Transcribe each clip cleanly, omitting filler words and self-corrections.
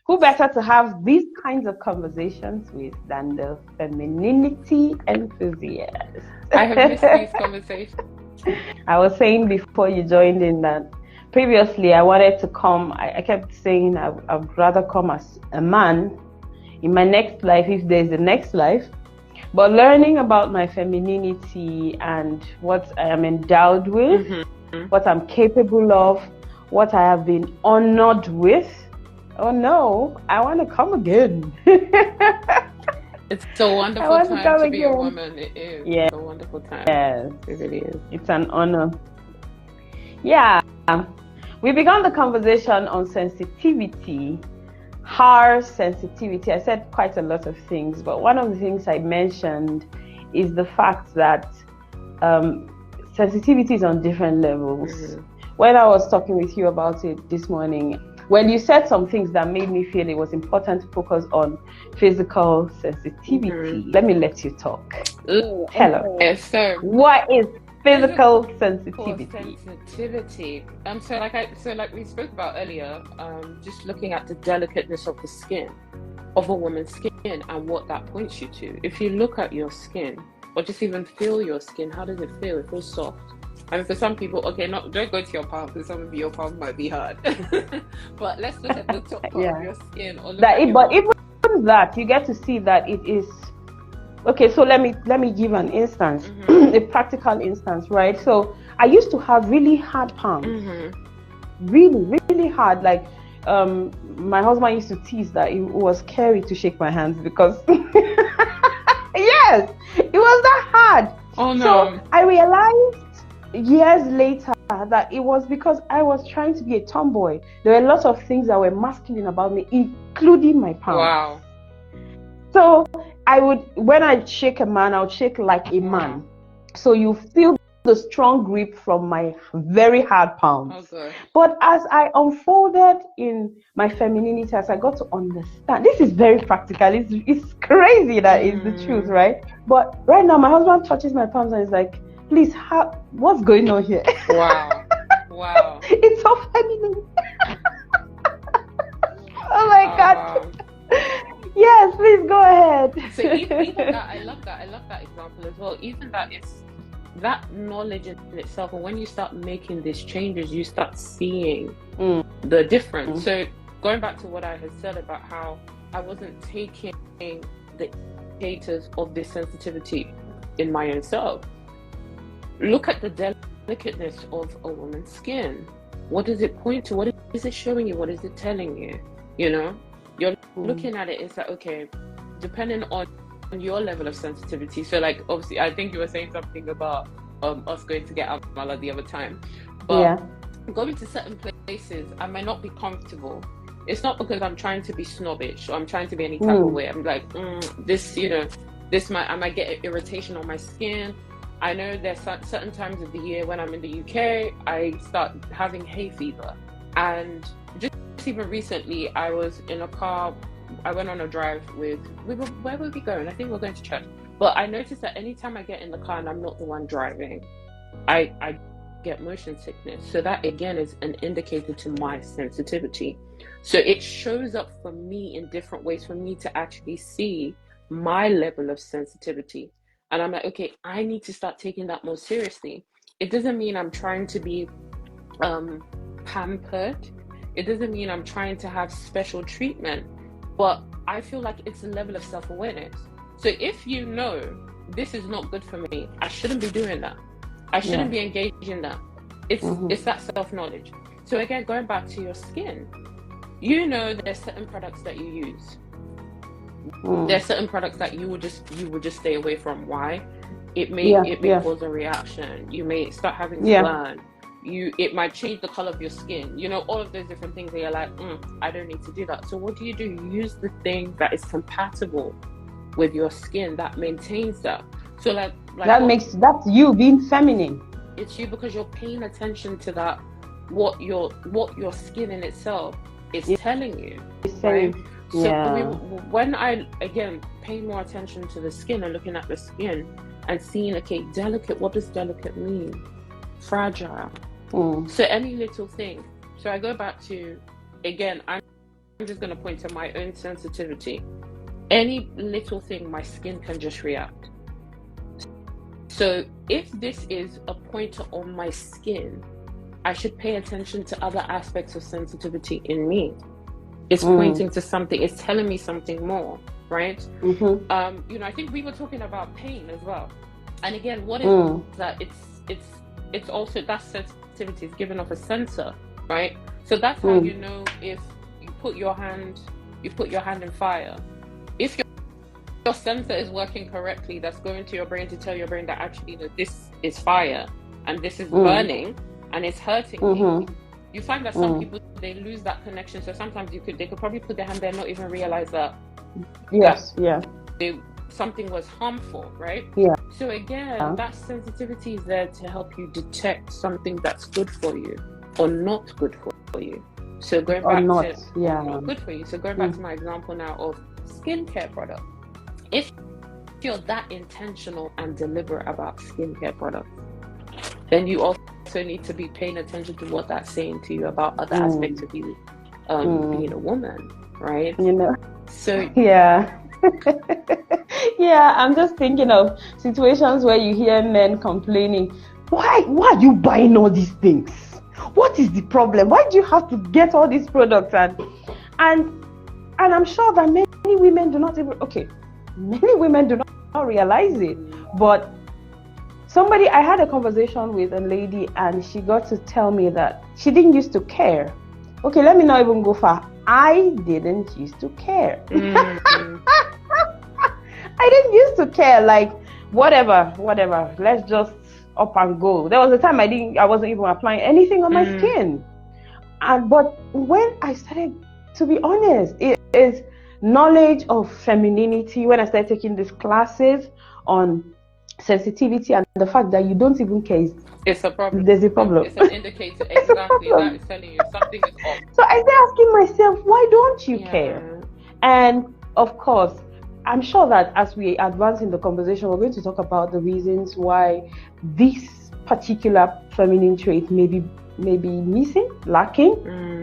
Who better to have these kinds of conversations with than the femininity enthusiast? I have missed these conversations. I was saying before you joined in that previously I wanted to come, I kept saying I'd rather come as a man in my next life, if there's a next life. But learning about my femininity and what I am endowed with, what I'm capable of, what I have been honored with, oh no, I want to come again. It's a wonderful time to be a woman. It is. Yeah. It's a wonderful time. Yes. It really is. It's an honor. Yeah. We began the conversation on sensitivity. Her sensitivity. I said quite a lot of things, but one of the things I mentioned is the fact that sensitivity is on different levels. When I was talking with you about it this morning, when you said some things that made me feel it was important to focus on physical sensitivity, let me let you talk. Ooh, hello. Okay. So, what is physical sensitivity? So like we spoke about earlier, just looking at the delicateness of the skin, of a woman's skin, and what that points you to. If you look at your skin, or just even feel your skin, how does it feel? It feels soft. I mean, for some people, okay, don't go to your palm, because some of your palm might be hard. But let's look at the top part of your skin. Or but even that, you get to see that it is. Okay, so let me give an instance, a practical instance, right? So I used to have really hard palms, really, really hard. Like my husband used to tease that it was scary to shake my hands because, yes, it was that hard. Oh no! So I realized years later that it was because I was trying to be a tomboy. There were a lot of things that were masculine about me, including my palms. Wow. So when I shake a man, I would shake like a man. So you feel the strong grip from my very hard palms. Okay. But as I unfolded in my femininity, as I got to understand, this is very practical. It's crazy that it's the truth, right? But right now, my husband touches my palms and is like, please, what's going on here? Wow. Wow. It's so feminine. Oh my God. Yes, please go ahead. So even that, I love that example as well. Even that, it's that knowledge in itself, and when you start making these changes, you start seeing the difference. So going back to what I had said about how I wasn't taking the indicators of this sensitivity in my own self. Look at the delicateness of a woman's skin. What does it point to? What is it showing you? What is it telling you? You know, you're looking at it, it's like, okay, depending on your level of sensitivity. So like, obviously, I think you were saying something about us going to get Amala the other time. But going to certain places, I might not be comfortable. It's not because I'm trying to be snobbish or I'm trying to be any type of way. I'm like, I might get irritation on my skin. I know there's certain times of the year when I'm in the UK, I start having hay fever. And just even recently, I was in a car, I went on a drive where were we going? I think we were going to church. But I noticed that anytime I get in the car and I'm not the one driving, I get motion sickness. So that again is an indicator to my sensitivity. So it shows up for me in different ways for me to actually see my level of sensitivity. And I'm like, okay, I need to start taking that more seriously. It doesn't mean I'm trying to be pampered. It doesn't mean I'm trying to have special treatment, but I feel like it's a level of self-awareness. So if you know this is not good for me, I shouldn't be doing that. I shouldn't be engaged in that. It's that self-knowledge. So again, going back to your skin, you know there's certain products that you use. There's certain products that you would just stay away from. Why? It may cause a reaction. You may start having burn. It might change the color of your skin. You know, all of those different things that you're like, I don't need to do that. So what do? You use the thing that is compatible with your skin that maintains that. So like that's you being feminine. It's you because you're paying attention to that, what your skin in itself is telling you. Right? So when I again pay more attention to the skin and looking at the skin and seeing, okay, delicate, what does delicate mean? Fragile. So any little thing. So I go back to, again, I'm just going to point to my own sensitivity. Any little thing, my skin can just react. So if this is a pointer on my skin, I should pay attention to other aspects of sensitivity in me. It's pointing to something. It's telling me something more, right? I think we were talking about pain as well. And again, what is that? It's also that sensitivity is giving off a sensor, right? So that's how you know if you put your hand in fire. If your sensor is working correctly, that's going to your brain to tell your brain that actually this is fire and this is burning and it's hurting me. You find that some people, they lose that connection. So sometimes they could probably put their hand there and not even realize that something was harmful, right? Yeah. So again, that sensitivity is there to help you detect something that's good for you or not good for you. So going back not good for you. So going back to my example now of skincare products. If you're that intentional and deliberate about skincare products, then you also need to be paying attention to what that's saying to you about other aspects of you being a woman, right? So I'm just thinking of situations where you hear men complaining, why are you buying all these things? What is the problem? Why do you have to get all these products? And I'm sure that many women do not realize it. But I had a conversation with a lady and she got to tell me that she didn't used to care. Okay, let me not even go far. I didn't used to care. I didn't used to care, like whatever, let's just up and go. There was a time I wasn't even applying anything on my skin. But when I started, to be honest, it is knowledge of femininity. When I started taking these classes on sensitivity and the fact that you don't even care, it's a problem. There's a problem. It's an indicator. Exactly. That is telling you something is off. So I started asking myself, why don't you care? And of course, I'm sure that as we advance in the conversation, we're going to talk about the reasons why this particular feminine trait may be missing, lacking,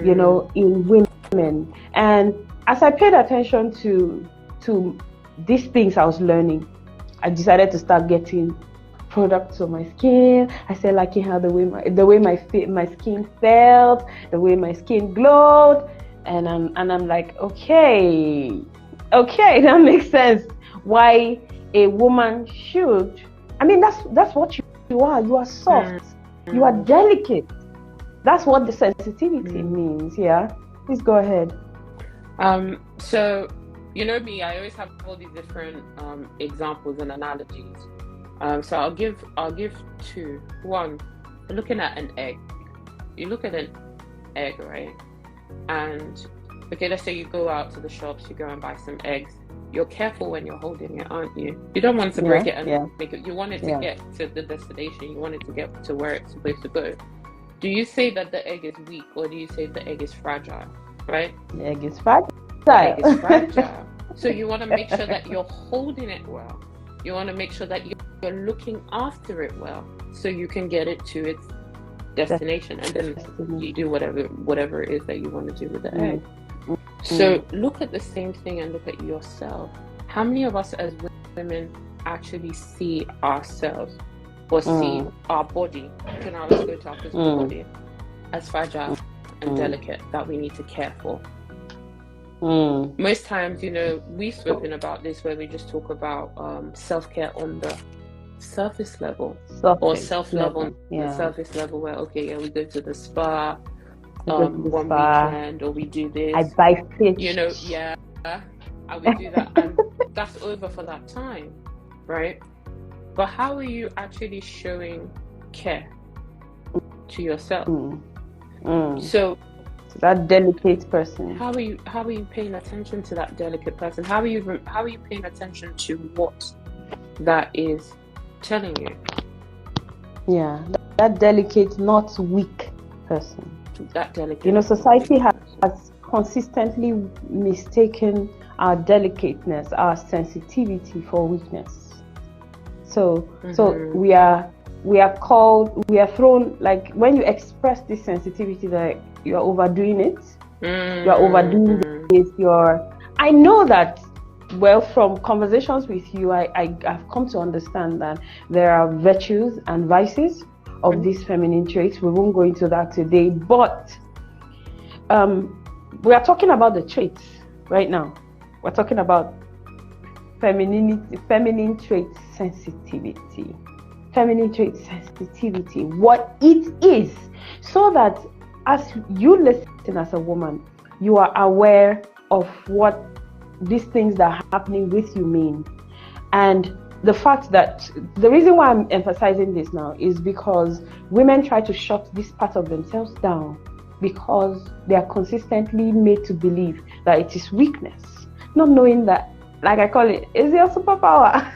in women. And as I paid attention to these things I was learning, I decided to start getting products on my skin. I started liking how the way my skin felt, the way my skin glowed, and I'm like, okay, that makes sense. Why a woman should? I mean, that's what you are. You are soft. You are delicate. That's what the sensitivity means. Yeah. Please go ahead. So, you know me, I always have all these different examples and analogies. So I'll give two. One, looking at an egg. You look at an egg, right? And okay, let's say you go out to the shops, you go and buy some eggs. You're careful when you're holding it, aren't you? You don't want to break it and make it. You want it to get to the destination. You want it to get to where it's supposed to go. Do you say that the egg is weak, or do you say the egg is fragile? Right? The egg is fragile. The egg is fragile. So you want to make sure that you're holding it well. You want to make sure that you're looking after it well, so you can get it to its destination, and then you do whatever it is that you want to do with the egg. So look at the same thing and look at yourself. How many of us as women actually see ourselves or see our body? Okay, now let's go to our physical body as fragile and delicate that we need to care for. Most times, we've spoken about this where we just talk about self-care on the surface level, or self-love on the surface level, where we go to the spa one weekend, or we do this, I buy fish, and we do that, and that's over for that time, right? But how are you actually showing care to yourself? So that delicate person, how are you paying attention to that delicate person? How are you paying attention to what that is telling you? That delicate, not weak person. That delicate. Society has consistently mistaken our delicateness, our sensitivity for weakness. So we are thrown, like when you express this sensitivity, that you are overdoing it. You are overdoing is I know that, well, from conversations with you, I've come to understand that there are virtues and vices of these feminine traits. We won't go into that today, but we are talking about the traits right now. We're talking about feminine trait sensitivity. Feminine trait sensitivity, what it is, so that as you listen as a woman, you are aware of what these things that are happening with you mean. And the fact that the reason why I'm emphasizing this now is because women try to shut this part of themselves down because they are consistently made to believe that it is weakness, not knowing that, like I call it, is your superpower.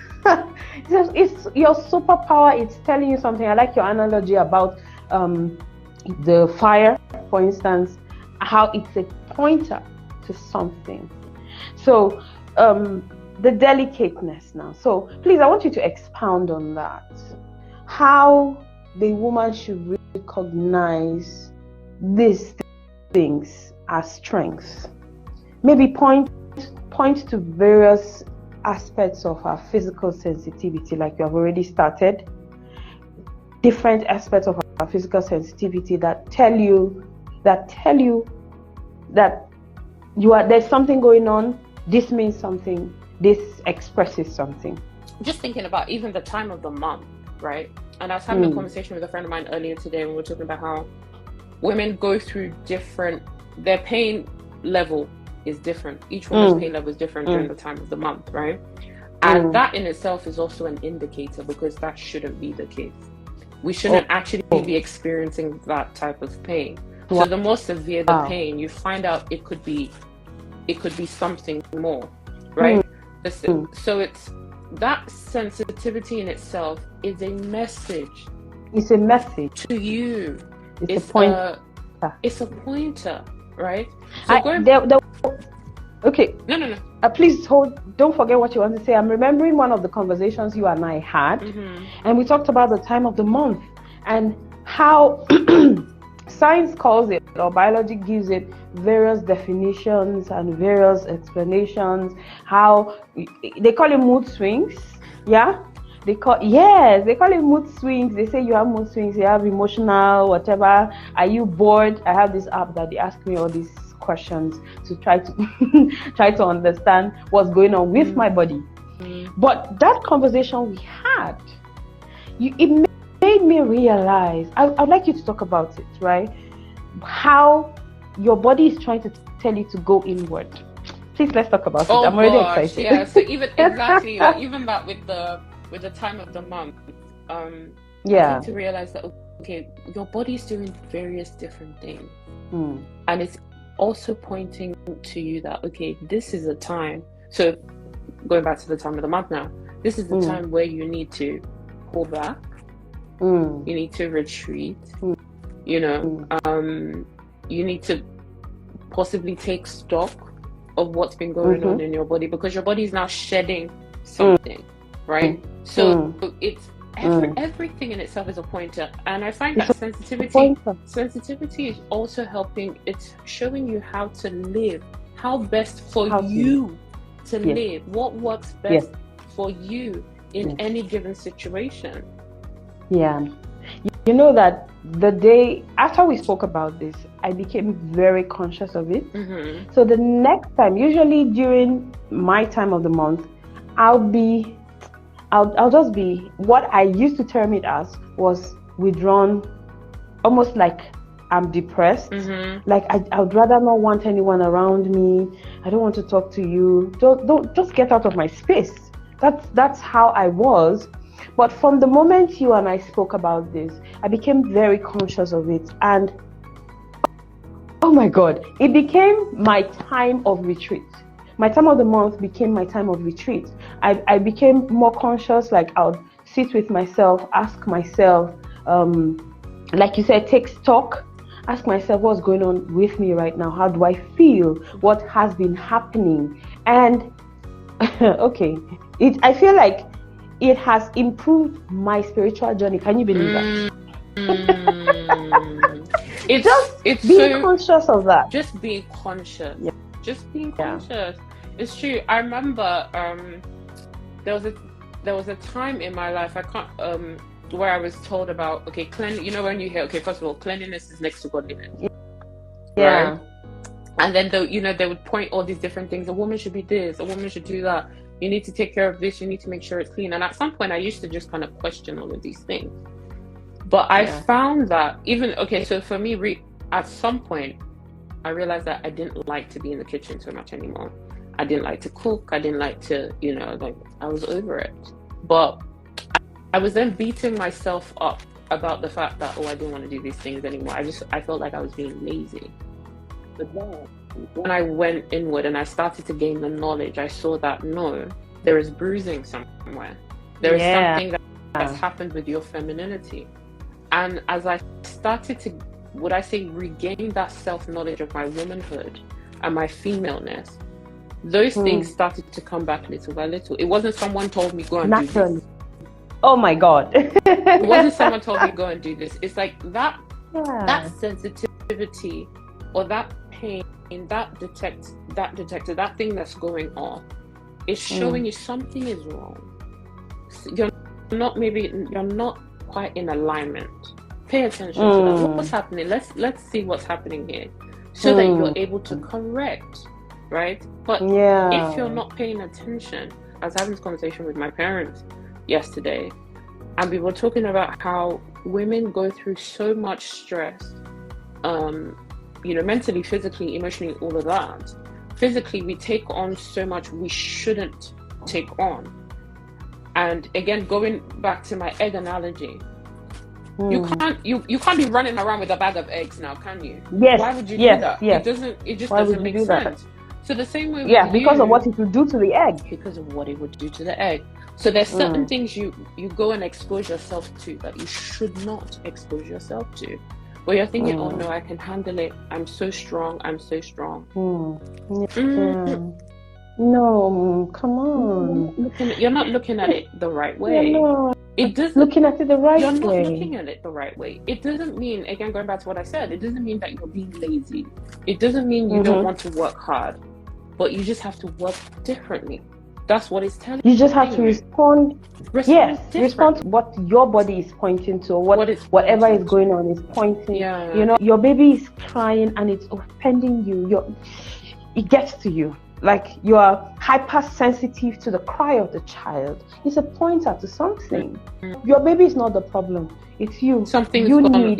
It's your superpower. It's telling you something. I like your analogy about the fire, for instance, how it's a pointer to something. So the delicateness now. So please, I want you to expound on that. How the woman should recognize these things as strengths. Maybe point to various aspects of our physical sensitivity, like you have already started. Different aspects of our physical sensitivity that tell you that there's something going on. This means something. This expresses something. Just thinking about even the time of the month, right? And I was having a conversation with a friend of mine earlier today, and we were talking about how women go through their pain level is different. Each woman's pain level is different during the time of the month, right? And that in itself is also an indicator, because that shouldn't be the case. We shouldn't actually be experiencing that type of pain. So the more severe the pain, you find out it could be something more, right? So it's that sensitivity in itself is a message. It's a message to you. It's a pointer. It's a pointer, right? Okay. No. Please don't forget what you want to say. I'm remembering one of the conversations you and I had, and we talked about the time of the month and how science calls it, or biology gives it, various definitions and various explanations. How they call it mood swings. Yeah, they call it mood swings. They say you have mood swings, you have emotional, whatever. Are you bored? I have this app that they ask me all these questions to try to understand what's going on with my body. But that conversation we had, it made me realize, I'd like you to talk about it, right? How your body is trying to tell you to go inward. Please, let's talk about it. I'm already excited. Yeah, so even exactly like, even that with the time of the month, I think to realize that, okay, your body is doing various different things, and it's also pointing to you that, okay, this is a time. So going back to the time of the month now, this is the time where you need to pull back, you need to retreat, you need to possibly take stock of what's been going on in your body, because your body is now shedding something, right? So it's everything in itself is a pointer, and I find that sensitivity is also helping. It's showing you how to live, how best for you to live, what works best for you in any given situation. Yeah, you know that the day after we spoke about this, I became very conscious of it. So the next time, usually during my time of the month, I'll just be, what I used to term it as was withdrawn, almost like I'm depressed. Like I would rather not want anyone around me. I don't want to talk to you. Don't just get out of my space. That's how I was. But from the moment you and I spoke about this, I became very conscious of it, and oh my God, it became my time of retreat. My time of the month became my time of retreat. I became more conscious, like I would sit with myself, ask myself, like you said, take stock, ask myself what's going on with me right now. How do I feel? What has been happening? And okay, I feel like it has improved my spiritual journey. Can you believe that? It's being conscious of that. Just being conscious. Just being conscious. It's true. I remember there was a time in my life, I can't where I was told about, okay, you know, when you hear, okay, first of all, cleanliness is next to godliness. Yeah. Right? And then they would point all these different things. A woman should be this, a woman should do that. You need to take care of this, you need to make sure it's clean. And at some point I used to just kind of question all of these things. But I found that so for me, at some point, I realized that I didn't like to be in the kitchen so much anymore. I didn't like to cook. I didn't like to, I was over it. But I was then beating myself up about the fact that, I didn't want to do these things anymore. I felt like I was being lazy. But then, when I went inward and I started to gain the knowledge, I saw that, no, there is bruising somewhere. There is something that's happened with your femininity. And as I started to, regain that self-knowledge of my womanhood and my femaleness, those things started to come back little by little. It wasn't someone told me, go and do this. Oh my God. It wasn't someone told me, go and do this. It's like that sensitivity or that pain, that detector, that thing that's going on, is showing you something is wrong. You're not quite in alignment. Pay attention to that. What's happening? Let's see what's happening here, so that you're able to correct, right? But if you're not paying attention, I was having this conversation with my parents yesterday, and we were talking about how women go through so much stress, mentally, physically, emotionally, all of that. Physically, we take on so much we shouldn't take on. And again, going back to my egg analogy, you can't be running around with a bag of eggs now, can you? Yes. Why would you do that? Yes. It just doesn't make sense. So the same way because of what it will do to the egg. Because of what it would do to the egg. So there's certain things you go and expose yourself to that you should not expose yourself to. Where you're thinking, oh no, I can handle it. I'm so strong. No, come on. You're not looking at it the right way. It doesn't. Looking at it the right way. You're not looking at it the right way. It doesn't mean, again, going back to what I said, it doesn't mean that you're being lazy. It doesn't mean you don't want to work hard, but you just have to work differently. That's what it's telling you. You just have to respond to what your body is pointing to, whatever is going on is pointing. Your baby is crying and it's offending you. It gets to you. Like you are hypersensitive to the cry of the child. It's a pointer to something. Your baby is not the problem. It's you. Something's going on.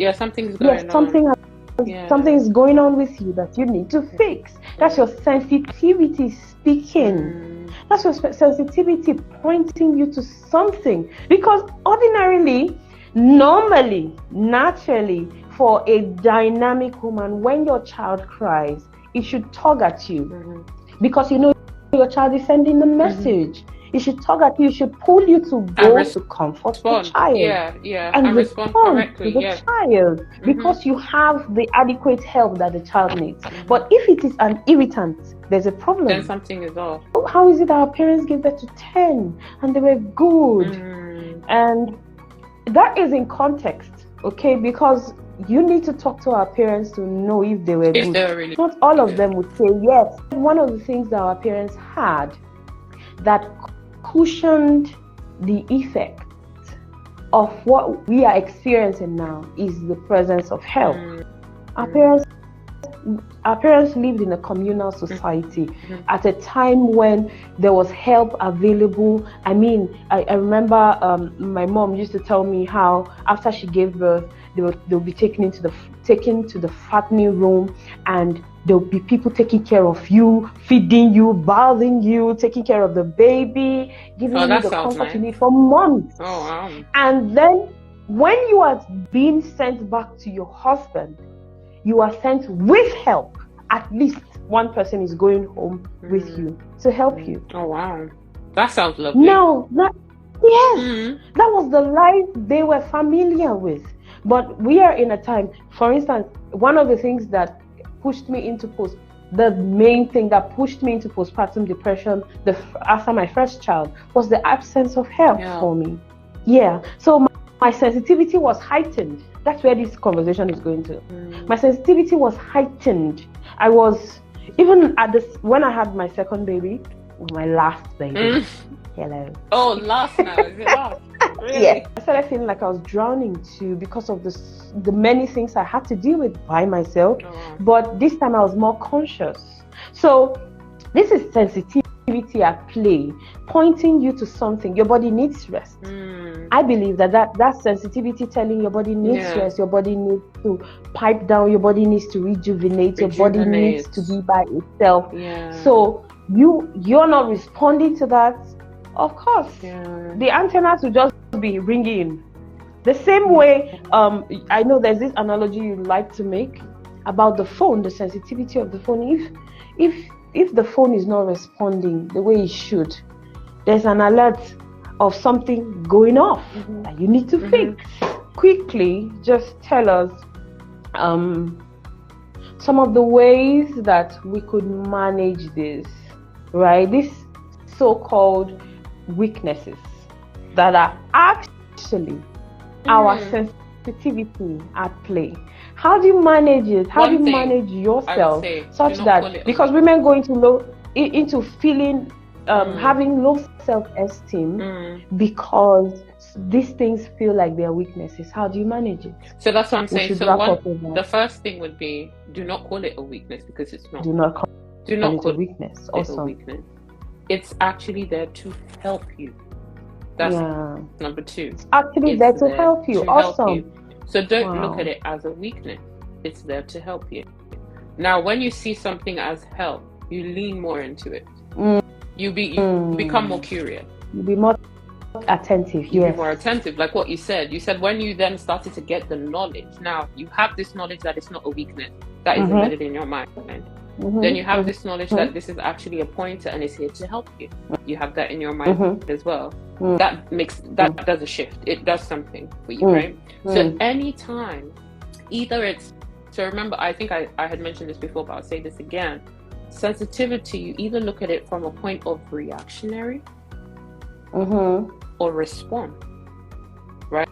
Something is going on with you that you need to fix. That's your sensitivity speaking. That's your sensitivity pointing you to something. Because ordinarily, normally, naturally, for a dynamic woman, when your child cries, it should tug at you. Because your child is sending the message. It should tug at you. It should pull you to go to comfort the child. And respond correctly to the child. Because you have the adequate help that the child needs. But if it is an irritant, there's a problem. Then something is off. How is it our parents gave birth to 10 and they were good? And that is in context, okay? Because you need to talk to our parents to know if they were good. Really not all of them would say yes. One of the things that our parents had that cushioned the effect of what we are experiencing now is the presence of help. Our parents lived in a communal society at a time when there was help available. I mean, I remember my mom used to tell me how after she gave birth, they'll be taken to the fattening room, and there'll be people taking care of you, feeding you, bathing you, taking care of the baby, giving you the comfort you need for months. And then when you are being sent back to your husband, you are sent with help. At least one person is going home with you to help you. Oh wow, that sounds lovely. That was the life they were familiar with. But we are in a time, for instance, one of the things that pushed me into the main thing that pushed me into postpartum depression after my first child was the absence of help for me. So my sensitivity was heightened. That's where this conversation is going to. My sensitivity was heightened. I was, even at this, when I had my second baby, my last baby. Hello. Oh, last now. Is it last? Really? Yeah. I started feeling like I was drowning too because of the many things I had to deal with by myself. Oh. But this time I was more conscious. So this is sensitivity at play, pointing you to something. Your body needs rest. I believe that sensitivity telling your body needs rest, your body needs to pipe down, your body needs to rejuvenate. Your body needs to be by itself. So you're not responding to that. Of course, the antennas will just be ringing. The same way, I know there's this analogy you like to make about the phone, the sensitivity of the phone. If the phone is not responding the way it should, there's an alert of something going off that you need to fix. Quickly, just tell us some of the ways that we could manage this, right? This so-called weaknesses that are actually our sensitivity at play. How do you manage it? How do you manage yourself such that, because women go into feeling having low self-esteem because these things feel like they're weaknesses. How do you manage it? So that's what I'm saying. So the first thing would be, do not call it a weakness, because it's not. Do not call it a weakness. Awesome. A weakness. It's actually there to help you. That's number 2. It's actually there to help you. Awesome. So don't look at it as a weakness. It's there to help you. Now, when you see something as help, you lean more into it. You become more curious. You be more attentive. You be more attentive. Like what you said. You said when you then started to get the knowledge. Now, you have this knowledge that it's not a weakness. That is embedded in your mind. Then you have this knowledge that this is actually a pointer and it's here to help you. You have that in your mind as well. That does a shift. It does something for you, right? So anytime, remember, I think I had mentioned this before, but I'll say this again. Sensitivity, you either look at it from a point of reactionary or response, right?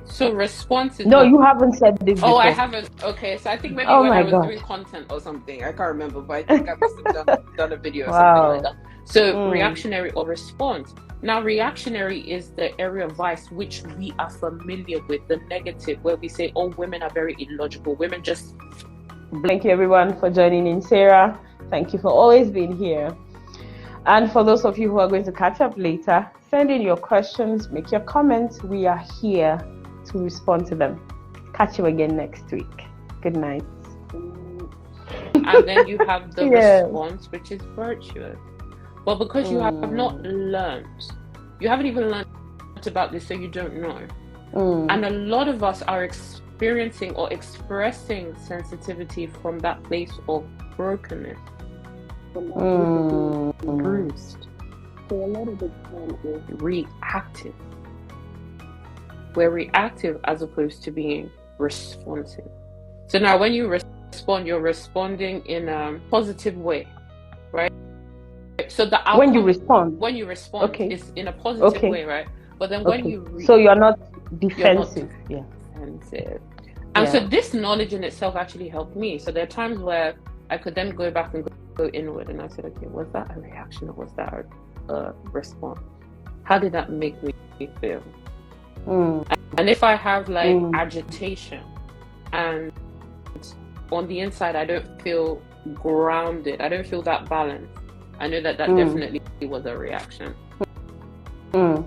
So response is you haven't said this before. Oh, I haven't. Okay, so I think maybe when I was doing content or something, I can't remember, but I think I must have done a video or something like that. So reactionary or response. Now, reactionary is the area of vice which we are familiar with, the negative, where we say, oh, women are very illogical. Women just... Thank you, everyone, for joining in. Sarah, thank you for always being here. And for those of you who are going to catch up later, send in your questions, make your comments. We are here to respond to them. Catch you again next week. Good night. And then you have the response, which is virtuous. But because you have not learned, you haven't even learned about this, so you don't know. And a lot of us are experiencing or expressing sensitivity from that place of brokenness. Bruised. So a lot of the time is reactive. We're reactive as opposed to being responsive. So now when you respond, you're responding in a positive way, right? So the outcome, when you respond is in a positive way, right? But then when so you're not defensive. Defensive. And so this knowledge in itself actually helped me. So there are times where I could then go back and go inward, and I said, okay, was that a reaction or was that a response? How did that make me feel? And if I have like agitation and on the inside I don't feel grounded, I don't feel that balance, I know that definitely was a reaction. So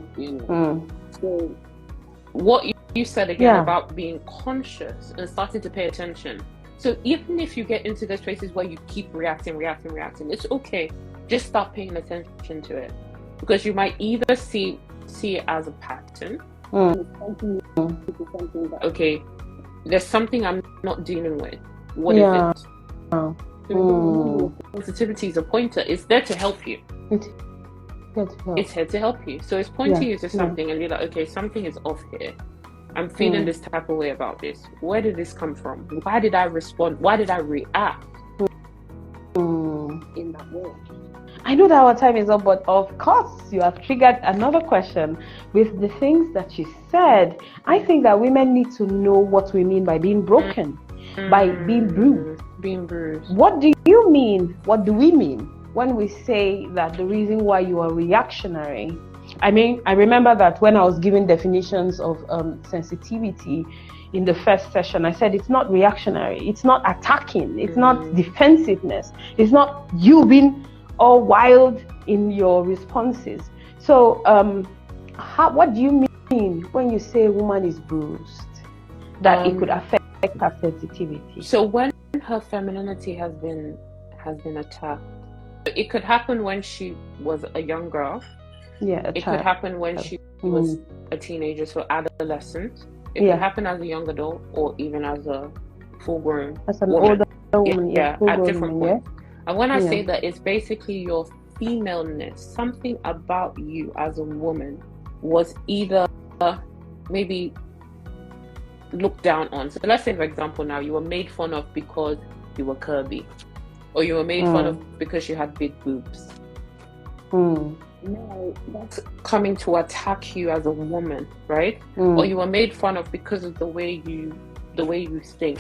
what you said again about being conscious and starting to pay attention. So even if you get into those places where you keep reacting, it's okay. Just start paying attention to it, because you might either see it as a pattern. Okay, there's something I'm not dealing with. What is it? Sensitivity is a pointer. It's there to help you. It's here to help you. So it's pointing you to something, and you're like, okay, something is off here. I'm feeling this type of way about this. Where did this come from? Why did I respond? Why did I react in that way? I know that our time is up, but of course you have triggered another question with the things that you said. I think that women need to know what we mean by being broken. by being bruised. Being bruised. What do you mean? What do we mean when we say that the reason why you are reactionary? I mean, I remember that when I was giving definitions of sensitivity in the first session, I said it's not reactionary, it's not attacking, it's not defensiveness, it's not you being all wild in your responses. So what do you mean when you say a woman is bruised, that it could affect her sensitivity? So when her femininity has been attacked, it could happen when she was a young girl. Yeah, it could happen when she was a teenager, so adolescent. It could happen as a young adult or even as a full-grown as an woman. older woman. At different points. And when I say that, it's basically your femaleness. Something about you as a woman was either maybe looked down on. So let's say, for example, now you were made fun of because you were curvy, or you were made fun of because you had big boobs. No, that's coming to attack you as a woman, right? Or you were made fun of because of the way you think.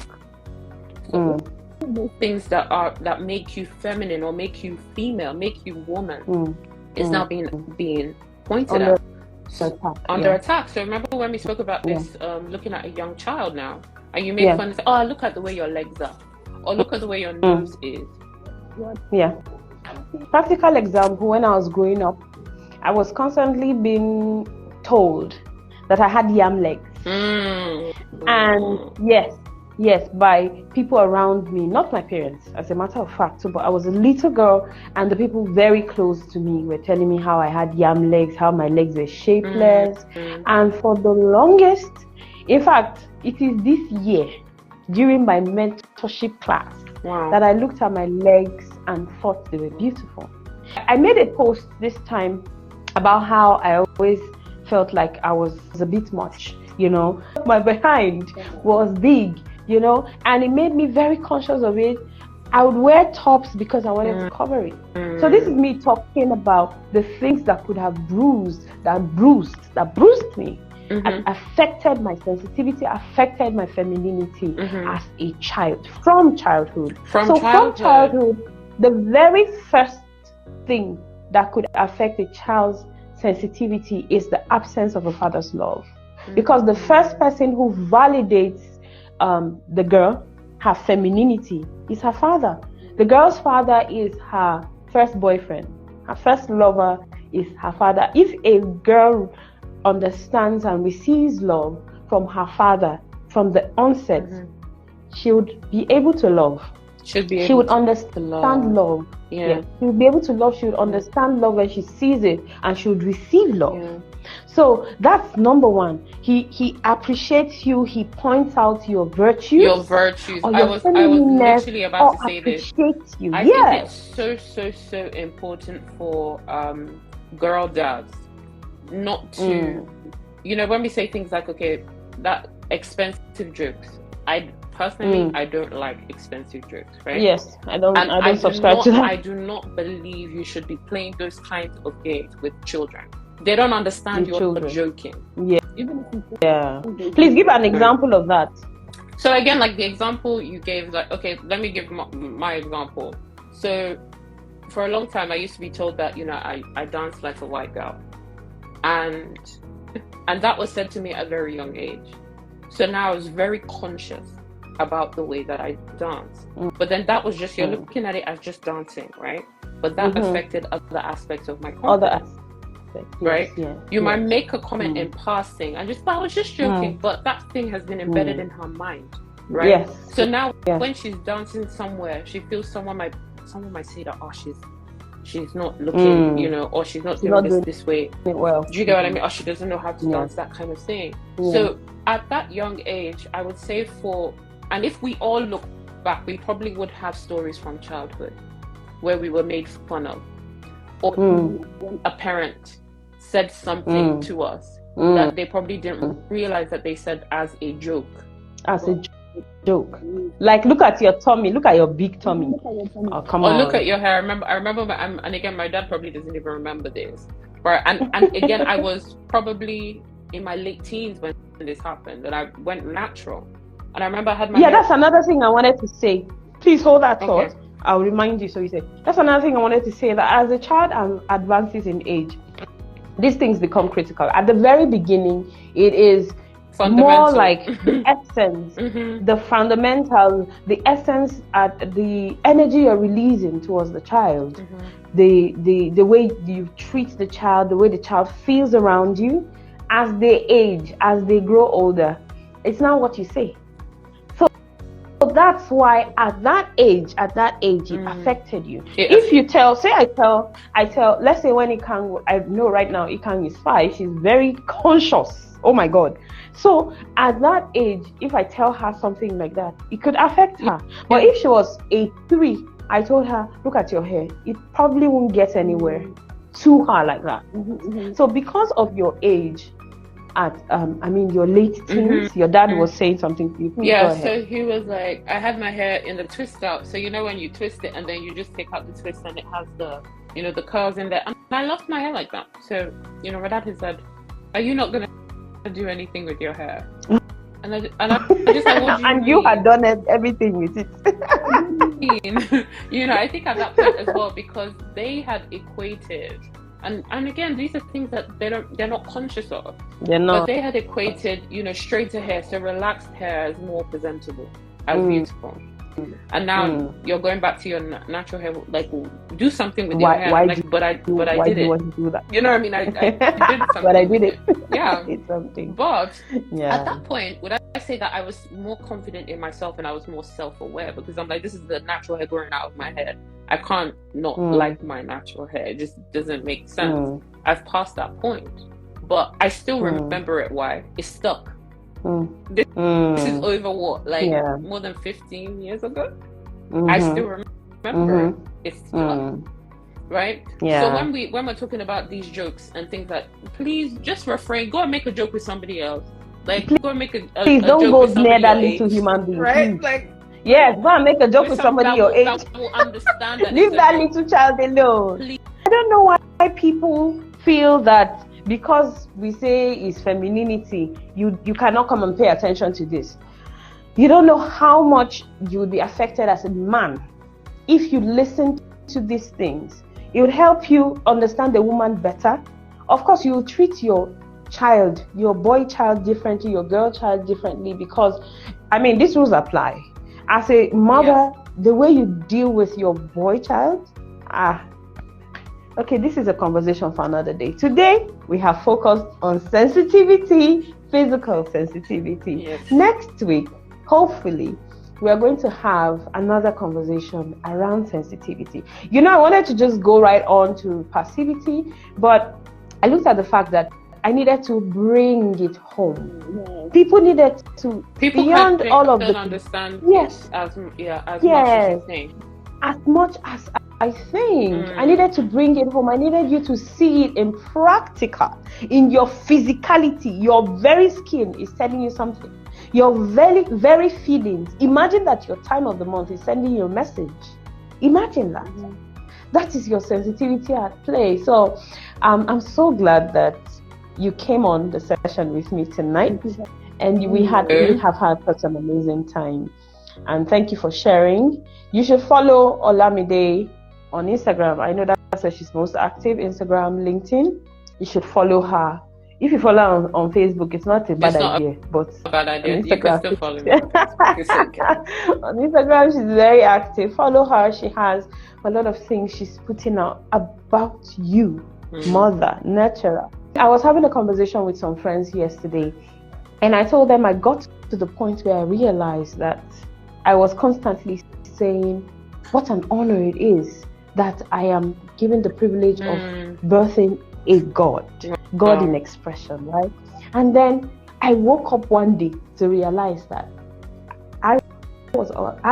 So those things that make you feminine or make you female, make you woman, is now being pointed at. Under attack. So remember when we spoke about this, looking at a young child now, and you make fun and say, "Oh, look at the way your legs are," or "Look at the way your nose is." Yeah. Practical example: when I was growing up, I was constantly being told that I had yam legs, and yes, by people around me, not my parents, as a matter of fact. So, but I was a little girl, and the people very close to me were telling me how I had yam legs, how my legs were shapeless, and for the longest, in fact, it is this year during my mentorship class that I looked at my legs and thought they were beautiful. I made a post this time about how I always felt like I was a bit much, my behind was big, and it made me very conscious of it. I would wear tops because I wanted to cover it. So this is me talking about the things that could have bruised me, and affected my sensitivity, affected my femininity as a child, from childhood. From childhood, the very first thing that could affect a child's sensitivity is the absence of a father's love. Because the first person who validates the girl, her femininity, is her father. The girl's father is her first boyfriend. Her first lover is her father. If a girl understands and receives love from her father from the onset, she would be able to love. She would understand love. She would be able to love. She would understand love when she sees it, and she would receive love. So that's number one. He appreciates you. He points out your virtues. Your virtues. I was literally about to say this. You. I think it's so important for girl dads not to, when we say things like, okay, that expensive jokes. I personally, I don't like expensive jokes, right? Yes, I don't subscribe to that. I do not believe you should be playing those kinds of games with children. They don't understand you're joking. Yeah. Please give an example of that. So again, like the example you gave, like, okay, let me give my example. So for a long time, I used to be told that, I dance like a white girl. And that was said to me at a very young age. So now I was very conscious about the way that I dance. But then that was just, you're looking at it as just dancing, right? But that affected other aspects of my confidence. Right? You might make a comment in passing and I was just joking, but that thing has been embedded in her mind, right? Yes. So now when she's dancing somewhere, she feels someone might say that, oh, she's not looking, or she's not doing this way. Well, do you get what I mean? Or she doesn't know how to dance, that kind of thing. So at that young age, I would say and if we all look back, we probably would have stories from childhood where we were made fun of, or a parent said something to us that they probably didn't realize that they said as a joke. Joke. Like, look at your tummy, look at your big tummy. Oh, come on. Or look at your hair. I remember, and again, my dad probably doesn't even remember this. Right? And again, I was probably in my late teens when this happened, and I went natural. And I remember I had my Yeah, that's another thing I wanted to say. Please hold that thought. Okay. I'll remind you. So you said, that's another thing I wanted to say, that as a child advances in age, these things become critical. At the very beginning, it is more like the essence, the fundamentals, the essence, the energy you're releasing towards the child, the way you treat the child, the way the child feels around you as they age, as they grow older. It's not what you say. So that's why at that age, it affected you. Yeah. If you I tell, let's say when I know right now Ikan is 5, she's very conscious. Oh my God. So at that age, if I tell her something like that, it could affect her. But if she was 3, I told her, look at your hair. It probably won't get anywhere to her like that. So because of your age, at your late teens, your dad was saying something to you. Yeah, so he was like, I had my hair in the twist out. So when you twist it and then you just take out the twist and it has the the curls in there. And I loved my hair like that. So my dad had said, are you not gonna do anything with your hair? And I just like, what do you and mean? You had done everything with it. I think at that point as well, because they had equated. And again, these are things that they're not conscious of. They're not. But they had equated, straighter hair, so relaxed hair as more presentable, as beautiful. And now you're going back to your natural hair, like do something with your hair. Why like, but I did it. Want to do that? You know what I mean? I did something. But I did it. Yeah. It's something. But at that point, would I say that I was more confident in myself and I was more self-aware, because I'm like, this is the natural hair growing out of my head. I can't not like my natural hair. It just doesn't make sense. I've passed that point. But I still remember it. Why? It's stuck. This is over what? Like more than 15 years ago? I still remember it. It's stuck. Right? Yeah. So when we're talking about these jokes and things like, please just refrain. Go and make a joke with somebody else. Like, go and make a please a don't joke go near that little human being. Right? Like, yes, go and make a joke with somebody your age. That will understand that. Leave that little child alone. Please. I don't know why people feel that because we say it's femininity, you cannot come and pay attention to this. You don't know how much you will be affected as a man if you listen to these things. It would help you understand the woman better. Of course, you will treat your child, your boy child differently, your girl child differently, because these rules apply. As a mother, the way you deal with your boy child, okay, this is a conversation for another day. Today, we have focused on sensitivity, physical sensitivity. Yes. Next week, hopefully, we are going to have another conversation around sensitivity. I wanted to just go right on to passivity, but I looked at the fact that I needed to bring it home. People needed to, beyond all of the understand as much as you think. As much as I think. I needed to bring it home. I needed you to see it in practical, in your physicality. Your very skin is telling you something. Your very, very feelings. Imagine that your time of the month is sending you a message. Imagine that. That is your sensitivity at play. So I'm so glad that you came on the session with me tonight, and we have had such an amazing time. And thank you for sharing. You should follow Olamide on Instagram. I know that's where she's most active. Instagram, LinkedIn. You should follow her. If you follow her on Facebook, it's not a bad idea. But a bad idea. You can still follow me. On Instagram, she's very active. Follow her. She has a lot of things she's putting out about you, mother, nurturer. I was having a conversation with some friends yesterday, and I told them I got to the point where I realized that I was constantly saying what an honor it is that I am given the privilege of birthing a God in expression, right? And then I woke up one day to realize that I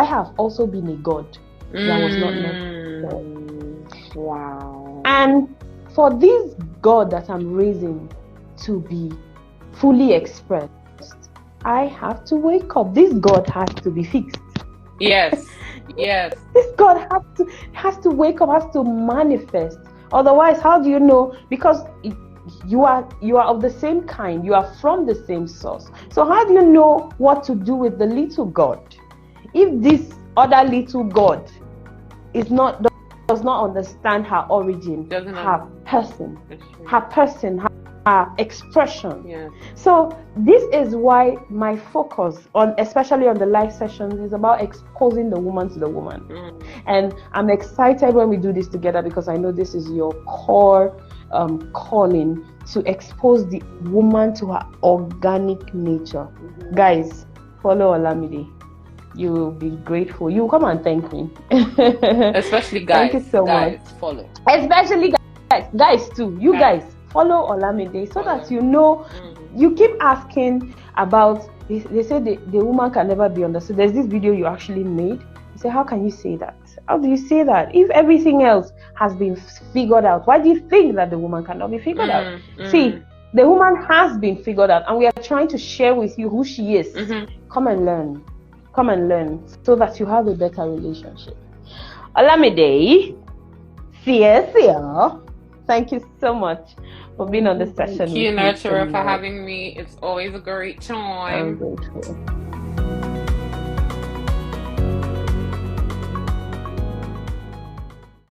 have also been a God that was not meant. Wow. And for this God that I'm raising to be fully expressed, I have to wake up. This God has to be fixed. Yes. This God has to wake up, has to manifest. Otherwise, how do you know? Because you are of the same kind. You are from the same source. So how do you know what to do with the little God if this other little God does not understand her origin, her person, her expression? Yeah. So this is why my focus on, especially on the live sessions, is about exposing the woman to the woman. And I'm excited when we do this together, because I know this is your core calling, to expose the woman to her organic nature. Guys, follow Olamide. You will be grateful. You will come and thank me. Especially guys. Thank you so much. Follow. Especially guys too. You guys follow Olamide, so that you know. You keep asking about. They say the woman can never be understood. There's this video you actually made. You say, how can you say that? How do you say that? If everything else has been figured out, why do you think that the woman cannot be figured out? See, the woman has been figured out, and we are trying to share with you who she is. Come and learn. Come and learn, so that you have a better relationship. Olamide, thank you so much for being on the session. Thank you, Nurturer, for having me. It's always a great time. I'm grateful.